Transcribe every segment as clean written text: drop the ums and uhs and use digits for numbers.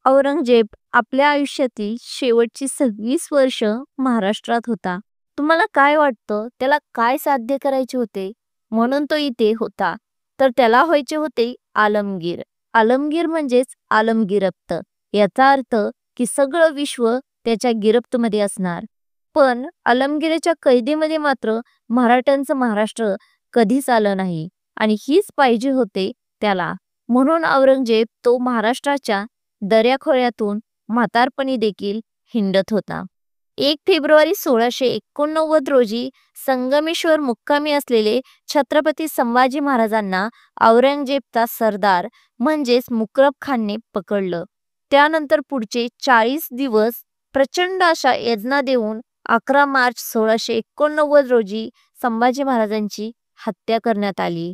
औरंगजेब आपल्या आयुष्यातील शेवटची 26 वर्ष महाराष्ट्रात होता. तुम्हाला काय वाटतं त्याला काय साध्य करायचे होते म्हणून तो इथे होता? तर त्याला व्हायचे होते आलमगीर. आलमगीर म्हणजेच आलमगिरप्त. याचा अर्थ की सगळं विश्व त्याच्या गिरफ्तमध्ये असणार. पण आलमगीरच्या कैदेमध्ये मात्र मराठ्यांचं महाराष्ट्र कधीच आलं नाही आणि हीच पाहिजे होते त्याला. म्हणून औरंगजेब तो महाराष्ट्राच्या दऱ्याखोऱ्यातून म्हातारपणी देखील हिंडत होता. 1 फेब्रुवारी 1689 रोजी संगमेश्वर मुक्कामी असलेले छत्रपती संभाजी महाराजांना औरंगजेबचा सरदार म्हणजेच मुकरब खानने पकडलं. त्यानंतर पुढचे 40 दिवस प्रचंड अशा यातना देऊन 11 मार्च 1689 रोजी संभाजी महाराजांची हत्या करण्यात आली.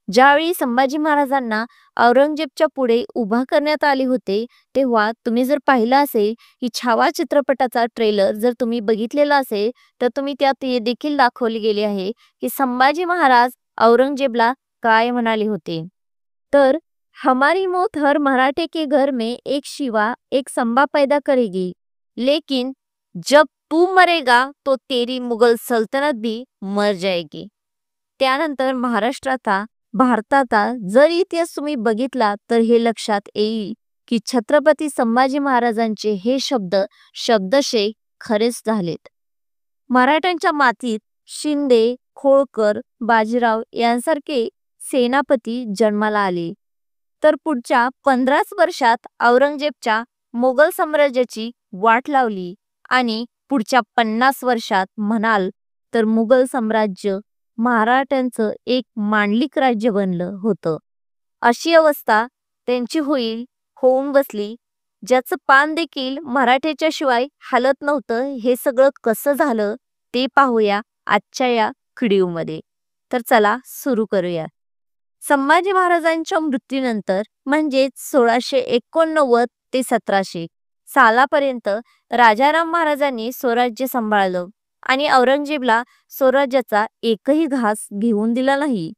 ज्यावेळी संभाजी महाराजांना औरंगजेबच्या पुढे उभा करण्यात आले होते, तेव्हा तुम्ही जर पाहिलं असेल की छावा चित्रपटाचा ट्रेलर जर तुम्ही बघितलेला असेल, तर तुम्ही त्यात हे देखील दाखवले गेले आहे की संभाजी महाराज औरंगजेबला काय म्हणाले होते. तर हमारी मौत हर मराठे के घर में एक शिवा एक संभा पैदा करेगी, लेकिन जब तू मरेगा तो तेरी मुगल सल्तनत भी मर जाएगी. त्यानंतर भारताचा जर इतिहास तुम्ही बघितला तर हे लक्षात येईल की छत्रपती संभाजी महाराजांचे हे शब्द शब्दशः खरेच झालेत. मराठ्यांच्या मातीत शिंदे, खोळकर, बाजीराव यांसारखे सेनापती जन्माला आले. तर पुढच्या 15 वर्षात औरंगजेबच्या मोगल साम्राज्याची वाट लावली आणि पुढच्या 50 वर्षात म्हणाल तर मुघल साम्राज्य मराठ्यांचं एक मांडलिक राज्य बनलं होतं. अशी अवस्था त्यांची होऊन बसली, ज्याचं पान देखील मराठ्याच्या शिवाय हालत नव्हतं. हे सगळं कसं झालं ते पाहूया आजच्या या व्हिडिओमध्ये. तर चला सुरू करूया. संभाजी महाराजांच्या मृत्यूनंतर म्हणजेच 1689 ते 1700 सालापर्यंत राजाराम महाराजांनी स्वराज्य सांभाळलं आणि औरंगजेबला स्वराज्याचा एकही घास घेऊन दिला नाही.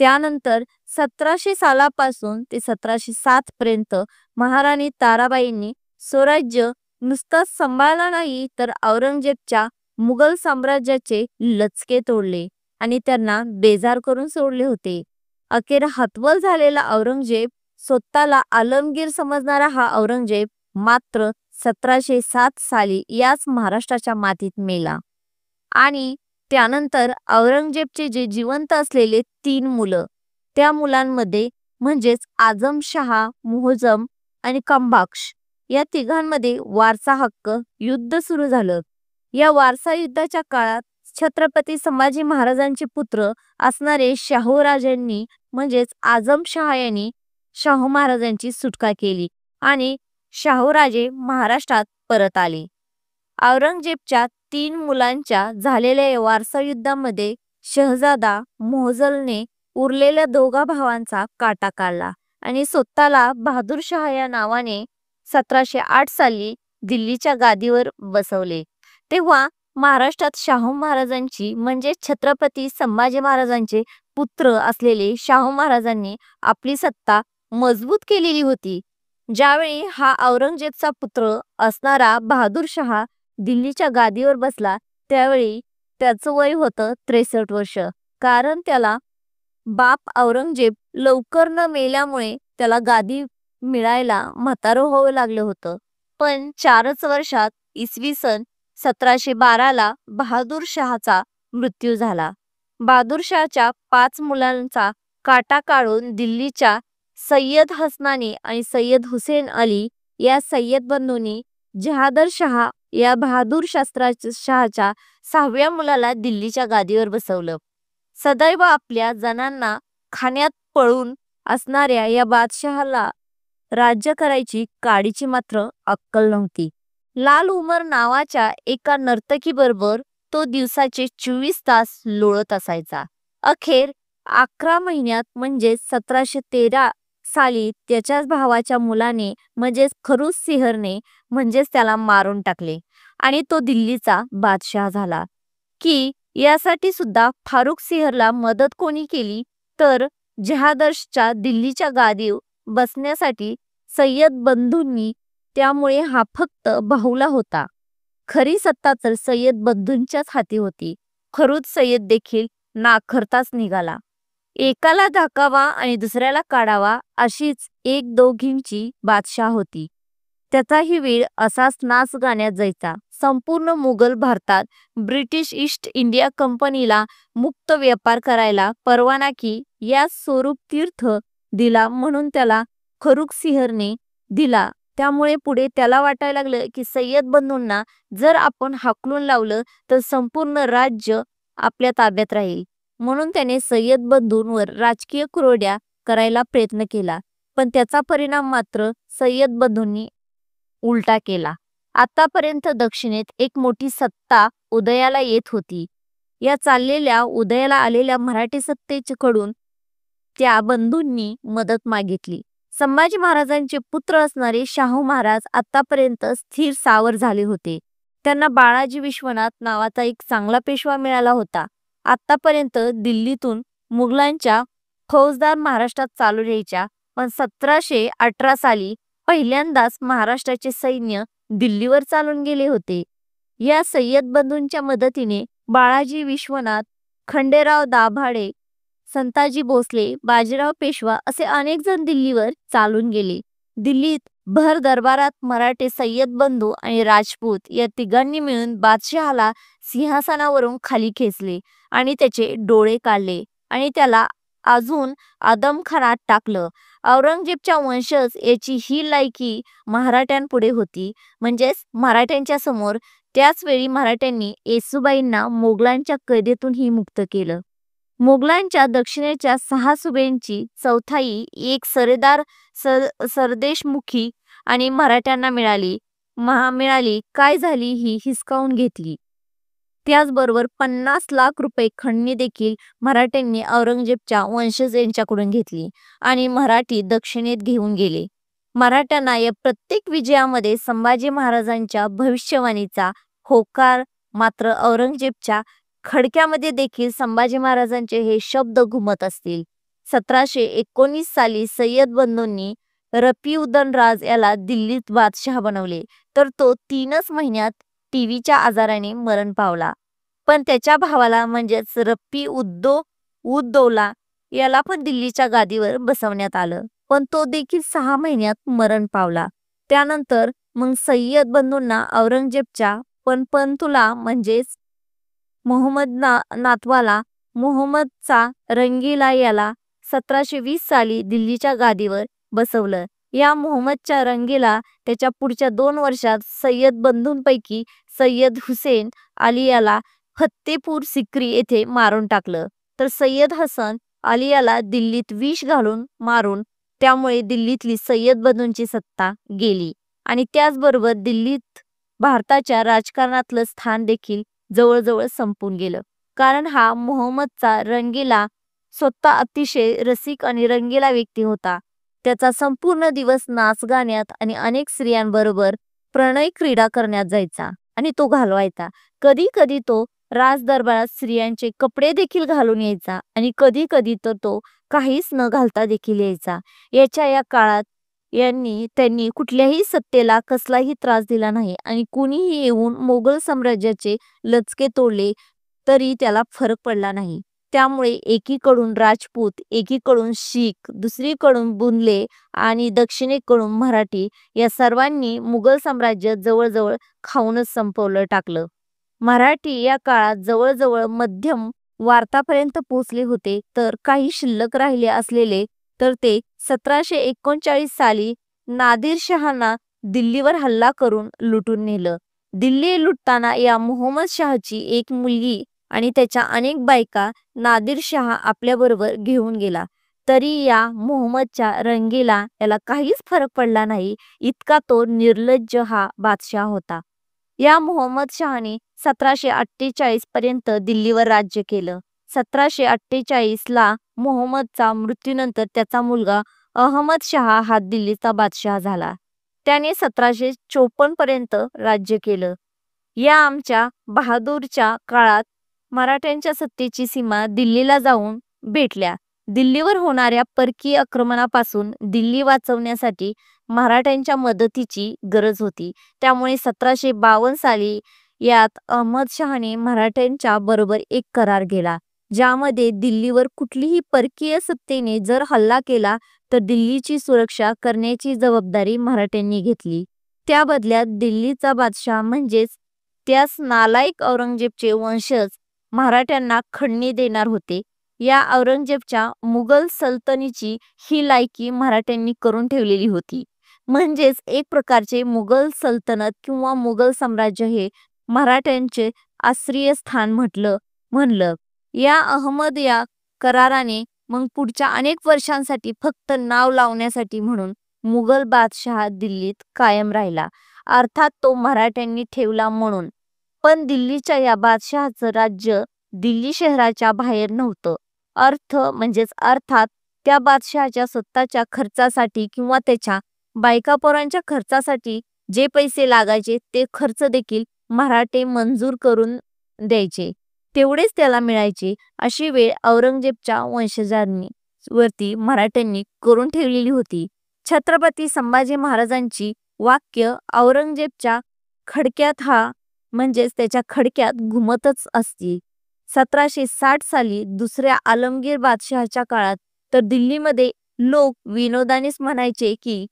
त्यानंतर 1700 सालापासून ते 1707 पर्यंत महाराणी ताराबाईंनी स्वराज्य नुसतंच सांभाळला नाही तर औरंगजेबच्या मुघल साम्राज्याचे लचके तोडले आणि त्यांना बेजार करून सोडले होते. अखेर हतबल झालेला औरंगजेब, स्वतःला आलमगीर समजणारा हा औरंगजेब मात्र 1707 साली याच महाराष्ट्राच्या मातीत मेला. आणि त्यानंतर औरंगजेबचे जे जिवंत असलेले 3 मुलं, त्या मुलांमध्ये म्हणजेच आझमशहा, मुहजम आणि कंबाक्ष या तिघांमध्ये वारसा हक्क युद्ध सुरू झालं. या वारसा युद्धाच्या काळात छत्रपती संभाजी महाराजांचे पुत्र असणारे शाहूराजांनी म्हणजेच आझमशहा यांनी शाहू महाराजांची सुटका केली आणि शाहूराजे महाराष्ट्रात परत आले. औरंगजेबच्या 3 मुलांच्या झालेल्या या वारसा युद्धामध्ये शहजादा मोहजलने उरलेल्या 2 भावांचा काटा काढला आणि स्वतःला बहादूरशाह या नावाने 1708 साली दिल्लीच्या गादीवर बसवले. तेव्हा महाराष्ट्रात शाहू महाराजांची म्हणजे छत्रपती संभाजी महाराजांचे पुत्र असलेले शाहू महाराजांनी आपली सत्ता मजबूत केलेली होती. ज्यावेळी हा औरंगजेबचा पुत्र असणारा बहादूरशाह दिल्लीच्या गादीवर बसला, त्यावेळी त्याचं वय होतं 63 वर्ष. कारण त्याला बाप औरंगजेब लवकर न मेल्यामुळे त्याला गादी मिळायला म्हातारं व्हावं लागलं होतं. पण 4च वर्षात इसवी सन 1712ला बहादूरशहाचा मृत्यू झाला. बहादूरशहाच्या 5 मुलांचा काटा काढून दिल्लीच्या सय्यद हसनानी आणि सय्यद हुसेन अली या सय्यद बंधूंनी जहादर शहा या बहादूर शहाच्या 6व्या मुलाला दिल्लीच्या गादीवर बसवलं. सदैव आपल्या जनांना खाण्यात पळून असणाऱ्या या बादशहाला राज्य करायची काडीची मात्र अक्कल नव्हती. लाल उमर नावाच्या एका नर्तकीबरोबर तो दिवसाचे 24 तास लोळत असायचा. अखेर 11 महिन्यात म्हणजे 1713 साली त्याच्याच भावाच्या मुलाने म्हणजेच खरुज सिंहने म्हणजेच त्याला मारून टाकले आणि तो दिल्लीचा बादशाह झाला. की यासाठी सुद्धा फारुख सिंहला मदत कोणी केली तर जहादरच्या दिल्लीच्या गादीवर बसण्यासाठी सय्यद बंधूंनी त्यामुळे हा फक्त बाहुला होता. खरी सत्ता तर सय्यद बंधूंच्याच हाती होती. खरूच सय्यद देखील नाखरताच निघाला. एकाला दाखावा आणि दुसऱ्याला काढावा अशीच एक दोघींची बादशाह होती. त्याचाही वेळ असाच नाच गाण्यात जायचा. संपूर्ण मुघल भारतात ब्रिटिश ईस्ट इंडिया कंपनीला मुक्त व्यापार करायला परवाना की या स्वरूप तीर्थ दिला म्हणून त्याला खरुखसिंहने दिला. त्यामुळे पुढे त्याला वाटायला लागलं की सय्यद बंधूंना जर आपण हाकलून लावलं तर संपूर्ण राज्य आपल्या ताब्यात राहील. म्हणून त्याने सय्यद बंधूंवर राजकीय क्रोड्या करायला प्रयत्न केला. पण त्याचा परिणाम मात्र सय्यद बंधूंनी उलटा केला. आतापर्यंत दक्षिणेत एक मोठी सत्ता उदयाला येत होती. या चाललेल्या उदयाला आलेल्या मराठी सत्तेकडून त्या बंधूंनी मदत मागितली. संभाजी महाराजांचे पुत्र असणारे शाहू महाराज आतापर्यंत स्थिर सावर झाले होते. त्यांना बाळाजी विश्वनाथ नावाचा एक चांगला पेशवा मिळाला होता. आतापर्यंत दिल्लीतून मुघलांच्या फौजदार महाराष्ट्रात चालू यायच्या, पण 1718 साली पहिल्यांदाच महाराष्ट्राचे सैन्य दिल्लीवर चालून गेले होते. या सय्यद बंधूंच्या मदतीने बाळाजी विश्वनाथ, खंडेराव दाभाडे, संताजी भोसले, बाजीराव पेशवा असे अनेक जण दिल्लीवर चालून गेले. दिल्लीत भर दरबारात मराठे सय्यद बंधू आणि राजपूत या तिघांनी मिळून बादशहाला सिंहासनावरून खाली खेचले आणि त्याचे डोळे काढले आणि त्याला अजून आदमखानात टाकलं. औरंगजेबच्या वंशज याची ही लायकी मराठ्यांपुढे होती, म्हणजेच मराठ्यांच्या समोर. त्याच वेळी मराठ्यांनी येसूबाईंना मोगलांच्या कैदेतूनही मुक्त केलं. मोगलांच्या दक्षिणेच्या 6 सुबेंची चौथाई एक सरदेशमुखी आणि मराठ्यांना मिळाली काय झाली ही हिसकावून घेतली. त्याचबरोबर 50 लाख रुपये खंडणी देखील मराठ्यांनी औरंगजेबच्या वंशज यांच्याकडून घेतली आणि मराठी दक्षिणेत घेऊन गेले. मराठ्यांना या प्रत्येक विजयामध्ये संभाजी महाराजांच्या भविष्यवाणीचा होकार मात्र औरंगजेबच्या खडक्यामध्ये देखील संभाजी महाराजांचे हे शब्द घुमत असतील. 1719 साली सय्यद बंधूंनी रफीउद्दौलाराज याला दिल्लीत बादशाह बनवले, तर तो 3च महिन्यात टीव्हीच्या आजाराने मरण पावला. पण त्याच्या भावाला म्हणजेच रफीउद्दौला याला पण दिल्लीच्या गादीवर बसवण्यात आलं, पण तो देखील 6 महिन्यात मरण पावला. त्यानंतर मग सय्यद बंधूंना औरंगजेबच्या पणपंतूला म्हणजेच नातवाला मोहम्मदचा रंगीला याला 1720 साली दिल्लीच्या गादीवर बसवलं. या मोहम्मदच्या रंगीला त्याच्या पुढच्या 2 वर्षात सय्यद बंधूंपैकी सय्यद हुसेन अली याला फत्तेपूर सिक्री येथे मारून टाकलं, तर सय्यद हसन अली याला दिल्लीत विष घालून मारून. त्यामुळे दिल्लीतली सय्यद बंधूंची सत्ता गेली आणि त्याचबरोबर दिल्लीत भारताच्या राजकारणातलं स्थान देखील जवळजवळ संपून गेलं. कारण हा मोहम्मदचा रंगीला स्वतः अतिशय रसिक आणि रंगीला व्यक्ती होता. त्याचा संपूर्ण दिवस नाचगाण्यात आणि अनेक स्त्रियांबरोबर प्रणय क्रीडा करण्यात जायचा आणि तो घालवायचा. कधी कधी तो राजदरबारात स्त्रियांचे कपडे देखील घालून यायचा आणि कधी कधी तर तो काहीच न घालता देखील यायचा. या काळात त्यांनी कुठल्याही सत्तेला कसलाही त्रास दिला नाही आणि कुणीही येऊन मोगल साम्राज्याचे लचके तोडले तरी त्याला फरक पडला नाही. त्यामुळे एकीकडून राजपूत, एकीकडून शीख, दुसरीकडून बुंदले आणि दक्षिणेकडून मराठी या सर्वांनी मुघल साम्राज्य जवळजवळ खाऊनच संपवलं टाकलं. मराठी या काळात जवळजवळ मध्यम वार्तापर्यंत पोहोचले होते, तर काही शिल्लक राहिले असलेले तर ते 1739 साली नादिरशहांना दिल्लीवर हल्ला करून लुटून नेलं. दिल्ली लुटताना या मोहम्मद शहाची एक मुलगी आणि त्याच्या अनेक बायका नादिरशहा आपल्याबरोबर घेऊन गेला. तरी या मोहम्मदच्या रंगीला याला काहीच फरक पडला नाही, इतका तो निर्लज्ज हा बादशाह होता. या मोहम्मद शहाने 1748 पर्यंत दिल्लीवर राज्य केलं. 1748 ला मोहम्मदचा मृत्यूनंतर त्याचा मुलगा अहमद शहा हा दिल्लीचा बादशाह झाला. त्याने 1754 पर्यंत राज्य केलं. या आमच्या बहादूरच्या काळात मराठ्यांच्या सत्तेची सीमा दिल्लीला जाऊन भेटल्या. दिल्लीवर होणाऱ्या परकीय आक्रमणापासून दिल्ली वाचवण्यासाठी मराठ्यांच्या मदतीची गरज होती. त्यामुळे 1752 साली यात अहमद शहाने मराठ्यांच्या बरोबर एक करार केला, ज्यामध्ये दिल्लीवर कुठलीही परकीय सत्तेने जर हल्ला केला तर दिल्लीची सुरक्षा करण्याची जबाबदारी मराठ्यांनी घेतली. त्या बदल्यात दिल्लीचा बादशाह म्हणजेच त्यास नालायक औरंगजेबचे वंशज मराठ्यांना खंडणी देणार होते. या औरंगजेबच्या मुघल सल्तनतीची ही लायकी मराठ्यांनी करून ठेवलेली होती. म्हणजेच एक प्रकारचे मुघल सल्तनत किंवा मुघल साम्राज्य हे मराठ्यांचे आश्रय स्थान म्हणलं. या अहमद या कराराने मग पुढच्या अनेक वर्षांसाठी फक्त नाव लावण्यासाठी म्हणून मुघल बादशाह दिल्लीत कायम राहिला. अर्थात तो मराठ्यांनी ठेवला म्हणून. पण दिल्लीच्या या बादशहाचं राज्य दिल्ली शहराच्या बाहेर नव्हतं. अर्थात त्या बादशहाच्या स्वतःच्या खर्चासाठी किंवा त्याच्या बायकापोरांच्या खर्चासाठी जे पैसे लागायचे ते खर्च देखील मराठे मंजूर करून द्यायचे. तेवढेच त्याला मिळायचे. अशी वेळ औरंगजेबच्या वंशजांनी वरती मराठ्यांनी करून ठेवलेली होती. छत्रपती संभाजी महाराजांची वाक्य औरंगजेबच्या खडक्यात म्हणजेच त्याच्या खडक्यात घुमतच असती. 1760 साली दुसऱ्या आलमगीर बादशहाच्या काळात तर दिल्लीमध्ये लोक विनोदानेच म्हणायचे की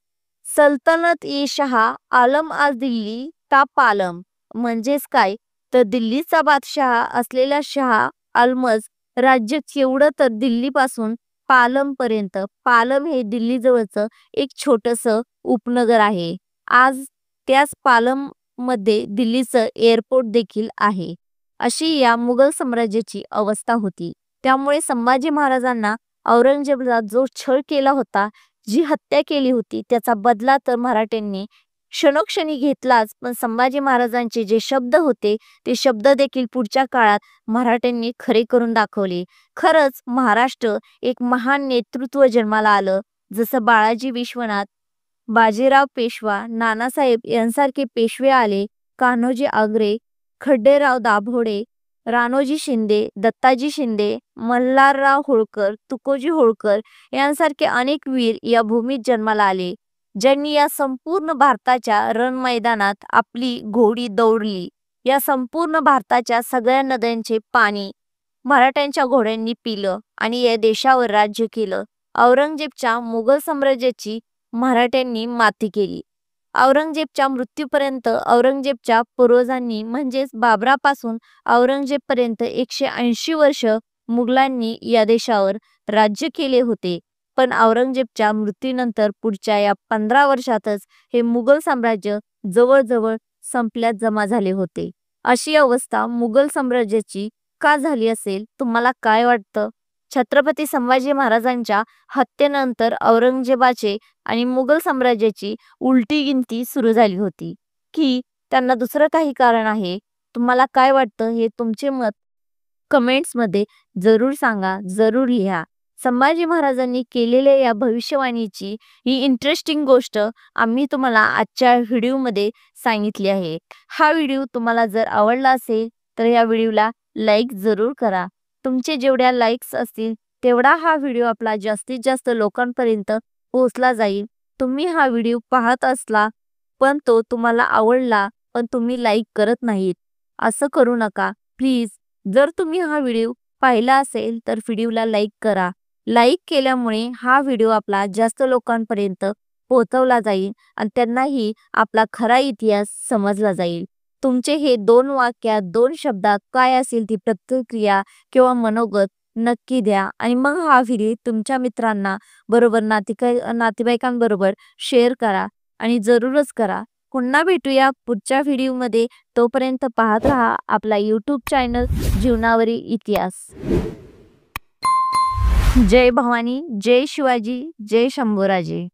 सल्तनत ए शहा आलम आज दिल्ली ता पालम. म्हणजेच काय तर दिल्लीचा बादशाह असलेला शहा आलमज राज्य केवढं तर दिल्लीपासून पालम पर्यंत. पालम हे दिल्ली जवळचं एक छोटंसं उपनगर आहे. आज त्याच पालम मध्ये दिल्लीचं एअरपोर्ट देखील आहे. अशी या मुघल साम्राज्याची अवस्था होती. त्यामुळे संभाजी महाराजांना औरंगजेबला जो छळ केला होता, जी हत्या केली होती, त्याचा बदला तर मराठ्यांनी क्षणोक्षणी घेतलाच, पण संभाजी महाराजांचे जे शब्द होते ते शब्द देखील पुढच्या काळात मराठ्यांनी खरे करून दाखवले. खरंच महाराष्ट्र एक महान नेतृत्व जन्माला आलं. जसं बाळाजी विश्वनाथ, बाजीराव पेशवा, नानासाहेब यांसारखे पेशवे आले, कान्होजी आंग्रे, खंडेराव दाभाडे, राणोजी शिंदे, दत्ताजी शिंदे, मल्हारराव होळकर, तुकोजी होळकर यांसारखे अनेक वीर या भूमीत जन्माला आले, ज्यांनी या संपूर्ण भारताच्या रणमैदानात आपली घोडी दौडली. या संपूर्ण भारताच्या सगळ्या नद्यांचे पाणी मराठ्यांच्या घोड्यांनी पिलं आणि या देशावर राज्य केलं. औरंगजेबच्या मुघल साम्राज्याची मराठ्यांनी माती केली. औरंगजेबच्या मृत्यूपर्यंत औरंगजेबच्या पूर्वजांनी म्हणजेच बाबरापासून औरंगजेबपर्यंत 180 वर्ष मुघलांनी या देशावर राज्य केले होते. पण औरंगजेबच्या मृत्यूनंतर पुढच्या या 15 वर्षातच हे मुघल साम्राज्य जवळजवळ संपल्यात जमा झाले होते. अशी अवस्था मुघल साम्राज्याची का झाली असेल, तुम्हाला काय वाटतं? छत्रपती संभाजी महाराजांच्या हत्येनंतर औरंगजेबाचे आणि मुघल साम्राज्याची उलटी गिनती सुरू झाली होती की त्यांना दुसरं काही कारण आहे? तुम्हाला काय वाटतं हे तुमचे मत कमेंट्समध्ये जरूर सांगा, जरूर लिहा. संभाजी महाराजांनी केलेल्या या भविष्यवाणीची ही इंटरेस्टिंग गोष्ट आम्ही तुम्हाला आजच्या व्हिडिओमध्ये सांगितली आहे. हा व्हिडिओ तुम्हाला जर आवडला असेल तर या व्हिडिओला लाईक जरूर करा. तुमचे जेवढ्या लाईक्स असतील तेवढा हा व्हिडिओ आपला जास्तीत जास्त लोकांपर्यंत पोहोचला जाईल. तुम्ही हा व्हिडिओ पाहत असला पण तो तुम्हाला आवडला पण तुम्ही लाईक करत नाहीत, असं करू नका प्लीज. जर तुम्ही हा व्हिडिओ पाहिला असेल तर व्हिडिओला लाईक करा. लाईक केल्यामुळे हा व्हिडिओ आपला जास्त लोकांपर्यंत पोहोचवला जाईल आणि त्यांनाही आपला खरा इतिहास समजला जाईल. तुमचे हे 2 वाक्यात 2 शब्दात काय असेल ती प्रतिक्रिया किंवा मनोगत नक्की द्या आणि मग हा व्हिडिओ तुमच्या मित्रांना बरोबर नातेवाईकांबरोबर शेअर करा आणि जरूरच करा. पुन्हा भेटूया पुढच्या व्हिडिओमध्ये. तोपर्यंत पाहत राहा आपला यूट्यूब चॅनल जीवनावरील इतिहास. जय भवानी, जय शिवाजी, जय शंभूराजे.